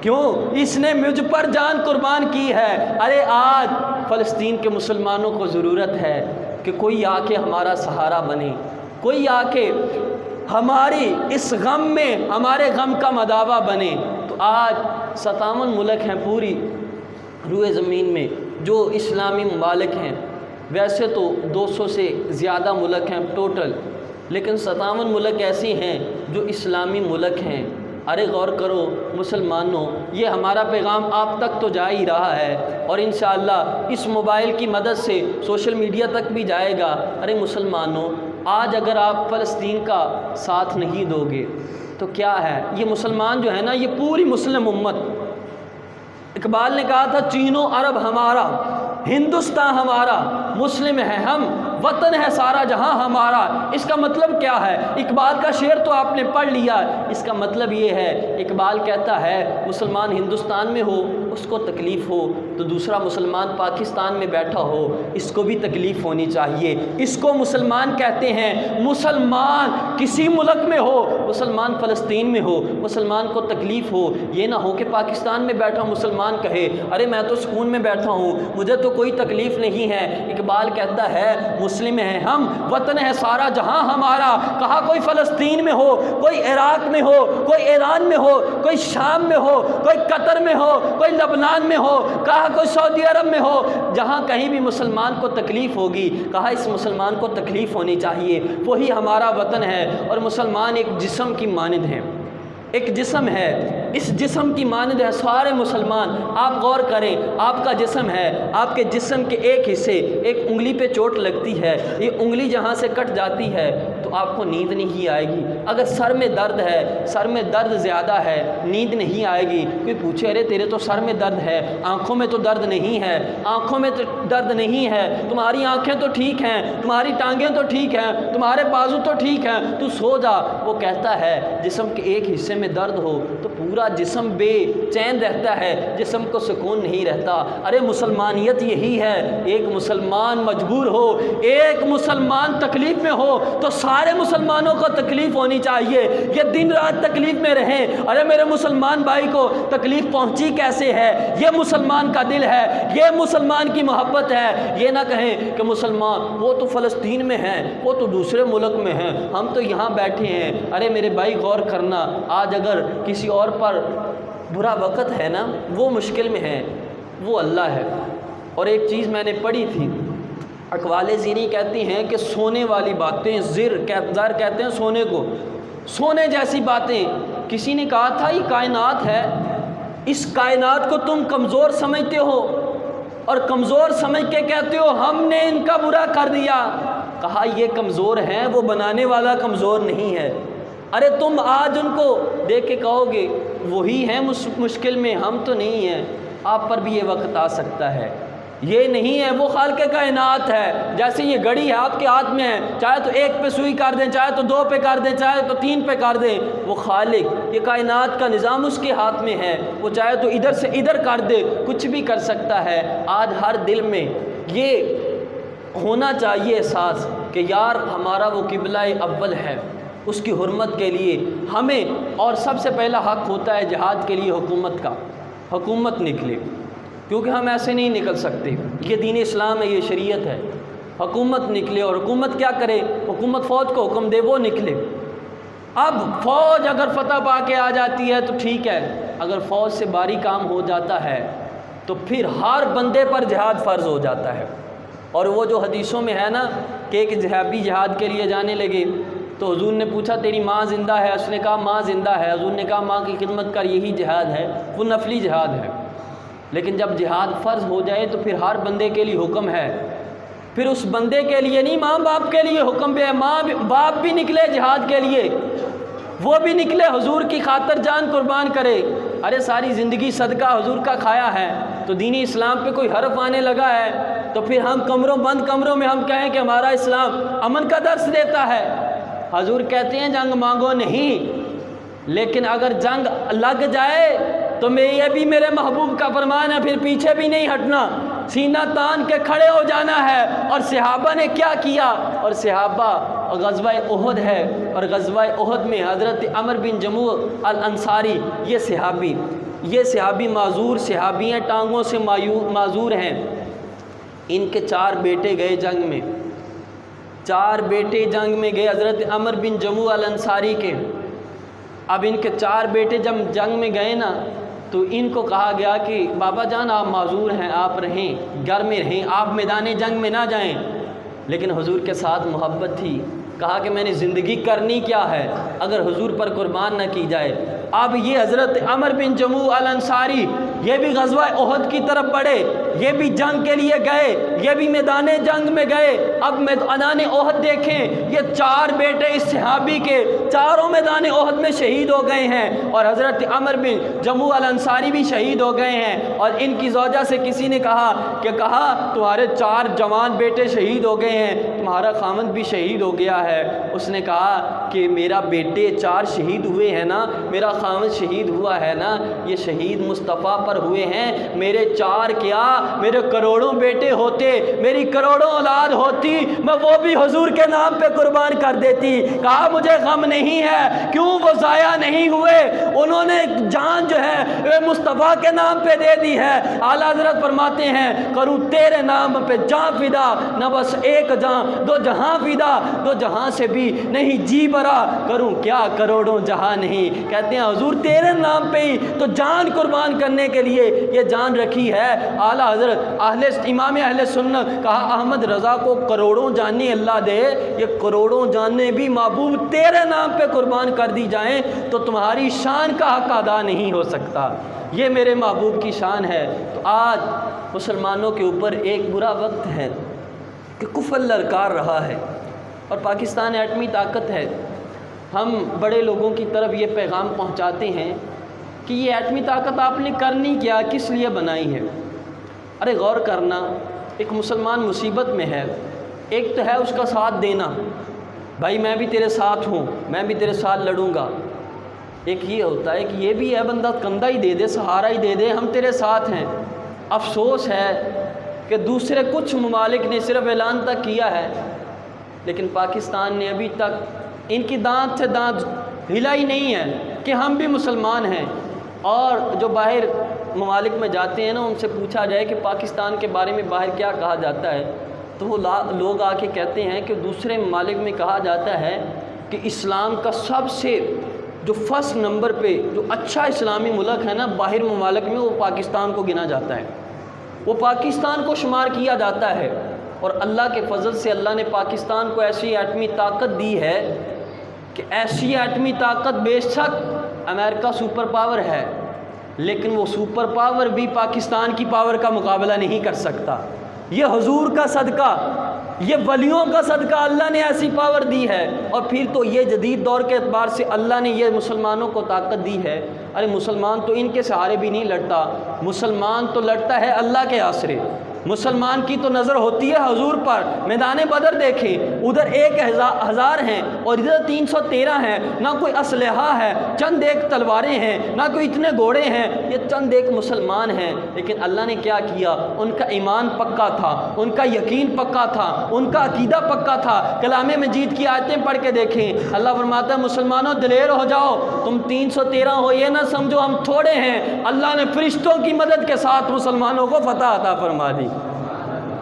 کیوں؟ اس نے مجھ پر جان قربان کی ہے۔ ارے آج فلسطین کے مسلمانوں کو ضرورت ہے کہ کوئی آ کے ہمارا سہارا بنے، کوئی آ کے ہماری اس غم میں ہمارے غم کا مداوا بنے۔ تو آج 57 ملک ہیں پوری روئے زمین میں جو اسلامی ممالک ہیں، ویسے تو 200 سے زیادہ ملک ہیں ٹوٹل، لیکن 57 ملک ایسی ہیں جو اسلامی ملک ہیں۔ ارے غور کرو مسلمانوں، یہ ہمارا پیغام آپ تک تو جا ہی رہا ہے، اور انشاءاللہ اس موبائل کی مدد سے سوشل میڈیا تک بھی جائے گا۔ ارے مسلمانوں، آج اگر آپ فلسطین کا ساتھ نہیں دو گے تو کیا ہے؟ یہ مسلمان جو ہے نا، یہ پوری مسلم امت، اقبال نے کہا تھا چین و عرب ہمارا، ہندوستان ہمارا، مسلم ہے ہم، وطن ہے سارا جہاں ہمارا۔ اس کا مطلب کیا ہے؟ اقبال کا شعر تو آپ نے پڑھ لیا، اس کا مطلب یہ ہے، اقبال کہتا ہے مسلمان ہندوستان میں ہو اس کو تکلیف ہو تو دوسرا مسلمان پاکستان میں بیٹھا ہو اس کو بھی تکلیف ہونی چاہیے۔ اس کو مسلمان کہتے ہیں۔ مسلمان کسی ملک میں ہو، مسلمان فلسطین میں ہو، مسلمان کو تکلیف ہو، یہ نہ ہو کہ پاکستان میں بیٹھا مسلمان کہے ارے میں تو سکون میں بیٹھا ہوں، مجھے تو کوئی تکلیف نہیں ہے۔ اقبال کہتا ہے مسلم ہیں ہم، وطن ہے سارا جہاں ہمارا۔ کہا کوئی فلسطین میں ہو، کوئی عراق میں ہو، کوئی ایران میں ہو، کوئی شام میں ہو، کوئی قطر میں ہو، کوئی لبنان میں ہو، کہا کوئی سعودی عرب میں ہو، جہاں کہیں بھی مسلمان کو تکلیف ہوگی، کہا اس مسلمان کو تکلیف ہونی چاہیے، وہی ہمارا وطن ہے۔ اور مسلمان ایک جسم کی مانند ہے، ایک جسم ہے، اس جسم کی مانند ہے سارے مسلمان۔ آپ غور کریں، آپ کا جسم ہے، آپ کے جسم کے ایک حصے، ایک انگلی پہ چوٹ لگتی ہے، یہ انگلی جہاں سے کٹ جاتی ہے تو آپ کو نیند نہیں آئے گی۔ اگر سر میں درد ہے، سر میں درد زیادہ ہے، نیند نہیں آئے گی۔ کوئی پوچھے ارے تیرے تو سر میں درد ہے، آنکھوں میں تو درد نہیں ہے، آنکھوں میں تو درد نہیں ہے، تمہاری آنکھیں تو ٹھیک ہیں، تمہاری ٹانگیں تو ٹھیک ہیں، تمہارے بازو تو ٹھیک ہیں، تو سو جا۔ وہ کہتا ہے جسم کے ایک حصے میں درد ہو تو پورا جسم بے چین رہتا ہے، جسم کو سکون نہیں رہتا۔ ارے مسلمانیت یہی ہے، ایک مسلمان مجبور ہو، ایک مسلمان تکلیف میں ہو تو سارے مسلمانوں کو تکلیف ہونی چاہیے، یہ دن رات تکلیف میں رہیں۔ ارے میرے مسلمان بھائی کو تکلیف پہنچی کیسے ہے؟ یہ مسلمان کا دل ہے، یہ مسلمان کی محبت ہے۔ یہ نہ کہیں کہ مسلمان وہ تو فلسطین میں ہیں، وہ تو دوسرے ملک میں ہیں، ہم تو یہاں بیٹھے ہیں۔ ارے میرے بھائی غور کرنا، آج اگر کسی اور پر برا وقت ہے نا، وہ مشکل میں ہے، وہ اللہ ہے۔ اور ایک چیز میں نے پڑھی تھی، اقوال زیریں کہتی ہیں کہ سونے والی باتیں، زر کہتے ہیں سونے کو، سونے جیسی باتیں، کسی نے کہا تھا یہ کائنات ہے، اس کائنات کو تم کمزور سمجھتے ہو اور کمزور سمجھ کے کہتے ہو ہم نے ان کا برا کر دیا۔ کہا یہ کمزور ہیں، وہ بنانے والا کمزور نہیں ہے۔ ارے تم آج ان کو دیکھ کے کہو گے وہی ہیں مشکل میں، ہم تو نہیں ہیں۔ آپ پر بھی یہ وقت آ سکتا ہے، یہ نہیں ہے، وہ خالق کائنات ہے۔ جیسے یہ گھڑی ہے آپ کے ہاتھ میں ہے، چاہے تو ایک پہ سوئی کر دیں، چاہے تو 2 پہ کر دیں، چاہے تو 3 پہ کر دیں، وہ خالق، یہ کائنات کا نظام اس کے ہاتھ میں ہے، وہ چاہے تو ادھر سے ادھر کر دے، کچھ بھی کر سکتا ہے۔ آج ہر دل میں یہ ہونا چاہیے احساس کہ یار ہمارا وہ قبلہ اول ہے، اس کی حرمت کے لیے ہمیں، اور سب سے پہلا حق ہوتا ہے جہاد کے لیے حکومت کا، حکومت نکلے، کیونکہ ہم ایسے نہیں نکل سکتے، یہ دین اسلام ہے، یہ شریعت ہے۔ حکومت نکلے، اور حکومت کیا کرے؟ حکومت فوج کو حکم دے، وہ نکلے۔ اب فوج اگر فتح پا کے آ جاتی ہے تو ٹھیک ہے، اگر فوج سے باری کام ہو جاتا ہے تو پھر ہر بندے پر جہاد فرض ہو جاتا ہے۔ اور وہ جو حدیثوں میں ہے نا کہ ایک صحابی جہاد کے لیے جانے لگے تو حضور نے پوچھا تیری ماں زندہ ہے؟ اس نے کہا ماں زندہ ہے۔ حضور نے کہا ماں کی خدمت کر، یہی جہاد ہے، وہ نفلی جہاد ہے۔ لیکن جب جہاد فرض ہو جائے تو پھر ہر بندے کے لیے حکم ہے، پھر اس بندے کے لیے نہیں، ماں باپ کے لیے حکم بھی ہے، ماں باپ بھی نکلے جہاد کے لیے، وہ بھی نکلے حضور کی خاطر جان قربان کرے۔ ارے ساری زندگی صدقہ حضور کا کھایا ہے تو دینی اسلام پہ کوئی حرف آنے لگا ہے تو پھر ہم بند کمروں میں ہم کہیں کہ ہمارا اسلام امن کا درس دیتا ہے۔ حضور کہتے ہیں جنگ مانگو نہیں، لیکن اگر جنگ لگ جائے تو یہ بھی میرے محبوب کا فرمان ہے، پھر پیچھے بھی نہیں ہٹنا، سینہ تان کے کھڑے ہو جانا ہے۔ اور صحابہ نے کیا کیا؟ اور صحابہ غزوہ احد ہے، اور غزوہ احد میں حضرت عمر بن جموع الانصاری، یہ صحابی معذور صحابی ہیں، ٹانگوں سے معذور ہیں۔ ان کے 4 بیٹے گئے جنگ میں، 4 بیٹے جنگ میں گئے حضرت عمر بن جموع الانصاری کے۔ اب ان کے 4 بیٹے جب جنگ میں گئے نا تو ان کو کہا گیا کہ بابا جان آپ معذور ہیں، آپ رہیں، گھر میں رہیں، آپ میدان جنگ میں نہ جائیں۔ لیکن حضور کے ساتھ محبت تھی، کہا کہ میں نے زندگی کرنی کیا ہے اگر حضور پر قربان نہ کی جائے۔ اب یہ حضرت عمر بن جموع الانصاری یہ بھی غزوہ احد کی طرف بڑھے، یہ بھی جنگ کے لیے گئے، یہ بھی میدان جنگ میں گئے۔ اب میدان احد دیکھیں، یہ 4 بیٹے اس صحابی کے چاروں میدان احد میں شہید ہو گئے ہیں، اور حضرت عمر بن جموع الانصاری بھی شہید ہو گئے ہیں۔ اور ان کی زوجہ سے کسی نے کہا تمہارے 4 جوان بیٹے شہید ہو گئے ہیں، تمہارا خامند بھی شہید ہو گیا ہے۔ اس نے کہا کہ میرا بیٹے 4 شہید ہوئے ہیں نا، میرا خامند شہید ہوا ہے نا، یہ شہید مصطفیٰ پر ہوئے ہیں، میرے 4 کیا میرے کروڑوں بیٹے ہوتے، میری کروڑوں اولاد ہوتی، میں وہ بھی حضور کے نام پہ قربان کر دیتی۔ کہا مجھے غم نہیں ہے، کیوں وہ ضائع نہیں ہوئے، انہوں نے جان جو ہے مصطفیٰ کے نام پہ دے دی ہے۔ اعلیٰ حضرت فرماتے ہیں کروں تیرے نام پہ جان فدا، نہ بس ایک جان 2 جہاں فدا، 2 جہاں سے بھی نہیں جی برا، کروں کیا کروڑوں جہاں نہیں۔ کہتے ہیں حضور تیرے نام پہ ہی تو جان قربان کرنے کے لیے یہ جان رکھی ہے۔ اعلیٰ حضرت امام اہل سنت کہا احمد رضا کو کروڑوں جانیں اللہ دے، یہ کروڑوں جانیں بھی محبوب تیرے نام پہ قربان کر دی جائیں تو تمہاری شان کا حق ادا نہیں ہو سکتا، یہ میرے محبوب کی شان ہے۔ تو آج مسلمانوں کے اوپر ایک برا وقت ہے کہ کفر للکار رہا ہے، اور پاکستان ایٹمی طاقت ہے۔ ہم بڑے لوگوں کی طرف یہ پیغام پہنچاتے ہیں کہ یہ ایٹمی طاقت آپ نے کرنی کیا، کس لیے بنائی ہے؟ ارے غور کرنا، ایک مسلمان مصیبت میں ہے، ایک تو ہے اس کا ساتھ دینا، بھائی میں بھی تیرے ساتھ ہوں، میں بھی تیرے ساتھ لڑوں گا، ایک یہ ہوتا ہے کہ یہ بھی ہے بندہ کندھا ہی دے دے، سہارا ہی دے دے، ہم تیرے ساتھ ہیں۔ افسوس ہے کہ دوسرے کچھ ممالک نے صرف اعلان تک کیا ہے، لیکن پاکستان نے ابھی تک ان کی دانت سے دانت ہلا ہی نہیں ہے کہ ہم بھی مسلمان ہیں۔ اور جو باہر ممالک میں جاتے ہیں نا، ان سے پوچھا جائے کہ پاکستان کے بارے میں باہر کیا کہا جاتا ہے، تو وہ لوگ آ کے کہتے ہیں کہ دوسرے ممالک میں کہا جاتا ہے کہ اسلام کا سب سے جو فرسٹ نمبر پہ جو اچھا اسلامی ملک ہے نا باہر ممالک میں، وہ پاکستان کو گنا جاتا ہے، وہ پاکستان کو شمار کیا جاتا ہے۔ اور اللہ کے فضل سے اللہ نے پاکستان کو ایسی ایٹمی طاقت دی ہے کہ ایسی ایٹمی طاقت بے شک امریکہ سپر پاور ہے، لیکن وہ سپر پاور بھی پاکستان کی پاور کا مقابلہ نہیں کر سکتا۔ یہ حضور کا صدقہ، یہ ولیوں کا صدقہ اللہ نے ایسی پاور دی ہے۔ اور پھر تو یہ جدید دور کے اعتبار سے اللہ نے یہ مسلمانوں کو طاقت دی ہے۔ ارے مسلمان تو ان کے سہارے بھی نہیں لڑتا، مسلمان تو لڑتا ہے اللہ کے آسرے۔ مسلمان کی تو نظر ہوتی ہے حضور پر۔ میدان بدر دیکھیں، ادھر 1000 ہیں اور ادھر 313 ہیں، نہ کوئی اسلحہ ہے، چند ایک تلواریں ہیں، نہ کوئی اتنے گھوڑے ہیں، یہ چند ایک مسلمان ہیں۔ لیکن اللہ نے کیا کیا؟ ان کا ایمان پکا تھا، ان کا یقین پکا تھا، ان کا عقیدہ پکا تھا۔ کلام مجید کی آیتیں پڑھ کے دیکھیں، اللہ فرماتا ہے مسلمانوں دلیر ہو جاؤ، تم 313 ہو یہ نہ سمجھو ہم تھوڑے ہیں۔ اللہ نے فرشتوں کی مدد کے ساتھ مسلمانوں کو فتح عطا فرما دی۔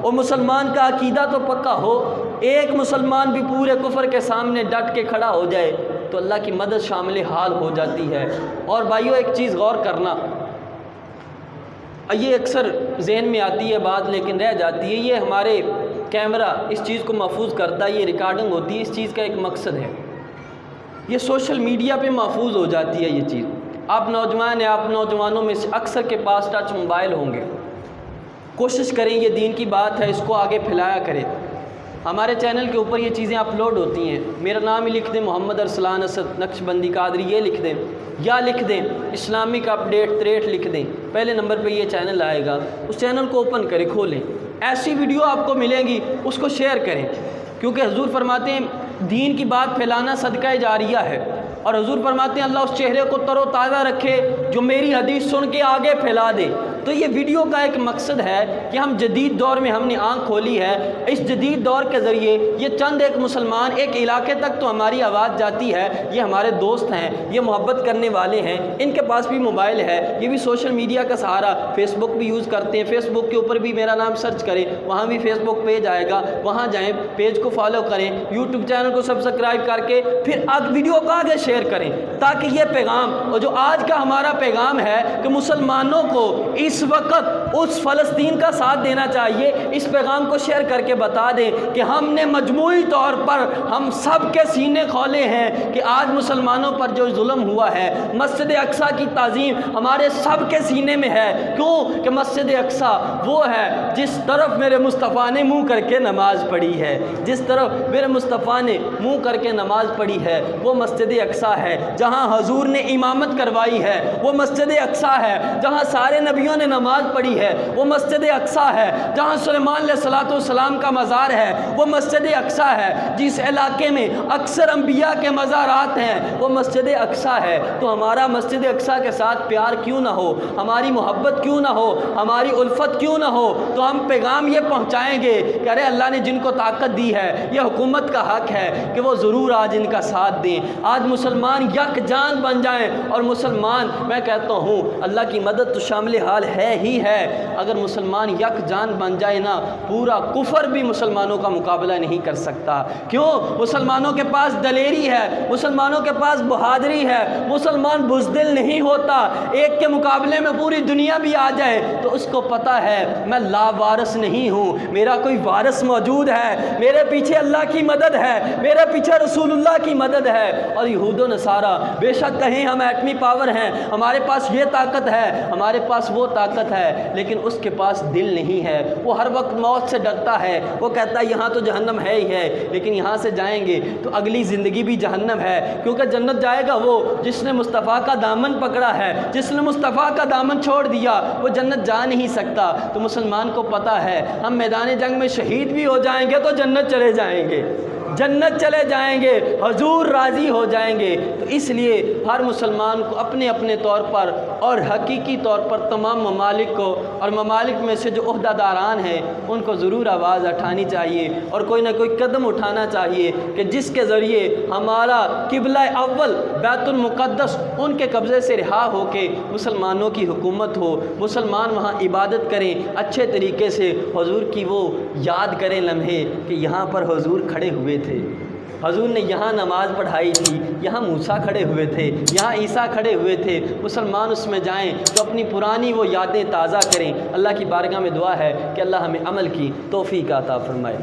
اور مسلمان کا عقیدہ تو پکا ہو، ایک مسلمان بھی پورے کفر کے سامنے ڈٹ کے کھڑا ہو جائے تو اللہ کی مدد شامل حال ہو جاتی ہے۔ اور بھائیو ایک چیز غور کرنا، یہ اکثر ذہن میں آتی ہے بات لیکن رہ جاتی ہے، یہ ہمارے کیمرہ اس چیز کو محفوظ کرتا ہے، یہ ریکارڈنگ ہوتی ہے، اس چیز کا ایک مقصد ہے، یہ سوشل میڈیا پہ محفوظ ہو جاتی ہے یہ چیز۔ آپ نوجوان ہیں، آپ نوجوانوں میں سے اکثر کے پاس ٹچ موبائل ہوں گے، کوشش کریں یہ دین کی بات ہے اس کو آگے پھیلایا کریں۔ ہمارے چینل کے اوپر یہ چیزیں اپلوڈ ہوتی ہیں، میرا نام ہی لکھ دیں محمد ارسلان اسد نقشبندی قادری، یہ لکھ دیں یا لکھ دیں اسلامک اپڈیٹ 63 لکھ دیں، پہلے نمبر پہ یہ چینل آئے گا، اس چینل کو اوپن کریں، کھولیں، ایسی ویڈیو آپ کو ملیں گی، اس کو شیئر کریں، کیونکہ حضور فرماتے ہیں دین کی بات پھیلانا صدقہ جاریہ ہے۔ اور حضور فرماتے ہیں اللہ اس چہرے کو تر و تازہ رکھے جو میری حدیث سن کے آگے پھیلا دے۔ تو یہ ویڈیو کا ایک مقصد ہے کہ ہم جدید دور میں ہم نے آنکھ کھولی ہے، اس جدید دور کے ذریعے یہ چند ایک مسلمان ایک علاقے تک تو ہماری آواز جاتی ہے، یہ ہمارے دوست ہیں، یہ محبت کرنے والے ہیں، ان کے پاس بھی موبائل ہے، یہ بھی سوشل میڈیا کا سہارا، فیس بک بھی یوز کرتے ہیں، فیس بک کے اوپر بھی میرا نام سرچ کریں، وہاں بھی فیس بک پیج آئے گا، وہاں جائیں، پیج کو فالو کریں، یوٹیوب چینل کو سبسکرائب کر کے پھر ویڈیو کو آگے شیئر کریں، تاکہ یہ پیغام اور جو آج کا ہمارا پیغام ہے کہ مسلمانوں کو اس وقت اس فلسطین کا ساتھ دینا چاہیے، اس پیغام کو شیئر کر کے بتا دیں کہ ہم نے مجموعی طور پر ہم سب کے سینے کھولے ہیں کہ آج مسلمانوں پر جو ظلم ہوا ہے، مسجد اقصیٰ کی تعظیم ہمارے سب کے سینے میں ہے۔ کیوں کہ مسجد اقصیٰ وہ ہے جس طرف میرے مصطفیٰ نے منہ کر کے نماز پڑھی ہے، جس طرف میرے مصطفیٰ نے منہ کر کے نماز پڑھی ہے وہ مسجد اقصیٰ ہے، جہاں حضور نے امامت کروائی ہے وہ مسجد اقصیٰ ہے، جہاں سارے نبیوں نے نماز پڑھی ہے وہ مسجد اقصیٰ ہے، جہاں سلیمان علیہ السلام کا مزار ہے وہ مسجد اقصیٰ ہے، جس علاقے میں اکثر انبیاء کے مزارات ہیں وہ مسجد اقصیٰ ہے۔ تو ہمارا مسجد اقصیٰ کے ساتھ پیار کیوں نہ ہو، ہماری محبت کیوں نہ ہو، ہماری الفت کیوں نہ ہو؟ تو ہم پیغام یہ پہنچائیں گے کہ ارے اللہ نے جن کو طاقت دی ہے، یہ حکومت کا حق ہے کہ وہ ضرور آج ان کا ساتھ دیں، آج مسلمان یک جان بن جائیں۔ اور مسلمان، میں کہتا ہوں اللہ کی مدد تو شامل حال ہے ہی ہے، اگر مسلمان یک جان بن جائے نا، پورا کفر بھی مسلمانوں کا مقابلہ نہیں کر سکتا۔ کیوں؟ مسلمانوں کے پاس دلیری ہے، مسلمانوں کے پاس بہادری ہے، مسلمان بزدل نہیں ہوتا۔ ایک کے مقابلے میں پوری دنیا بھی آ جائے تو اس کو پتا ہے میں لا وارث نہیں ہوں، میرا کوئی وارث موجود ہے، میرے پیچھے اللہ کی مدد ہے، میرے پیچھے رسول اللہ کی مدد ہے۔ اور یہود و نصارہ بے شک کہیں ہم ایٹمی پاور ہیں، ہمارے پاس یہ طاقت ہے، ہمارے پاس وہ طاقت ہے، لیکن اس کے پاس دل نہیں ہے، وہ ہر وقت موت سے ڈرتا ہے، وہ کہتا ہے یہاں تو جہنم ہے ہی ہے، لیکن یہاں سے جائیں گے تو اگلی زندگی بھی جہنم ہے، کیونکہ جنت جائے گا وہ جس نے مصطفیٰ کا دامن پکڑا ہے، جس نے مصطفیٰ کا دامن چھوڑ دیا وہ جنت جا نہیں سکتا۔ تو مسلمان کو پتہ ہے ہم میدان جنگ میں شہید بھی ہو جائیں گے تو جنت چلے جائیں گے، جنت چلے جائیں گے، حضور راضی ہو جائیں گے۔ تو اس لیے ہر مسلمان کو اپنے اپنے طور پر اور حقیقی طور پر تمام ممالک کو اور ممالک میں سے جو عہدہ داران ہیں ان کو ضرور آواز اٹھانی چاہیے اور کوئی نہ کوئی قدم اٹھانا چاہیے کہ جس کے ذریعے ہمارا قبلہ اول بیت المقدس ان کے قبضے سے رہا ہو کے مسلمانوں کی حکومت ہو، مسلمان وہاں عبادت کریں اچھے طریقے سے، حضور کی وہ یاد کریں لمحے کہ یہاں پر حضور کھڑے ہوئے تھے، حضور نے یہاں نماز پڑھائی تھی، یہاں موسیٰ کھڑے ہوئے تھے، یہاں عیسیٰ کھڑے ہوئے تھے۔ مسلمان اس میں جائیں تو اپنی پرانی وہ یادیں تازہ کریں۔ اللہ کی بارگاہ میں دعا ہے کہ اللہ ہمیں عمل کی توفیق عطا فرمائے۔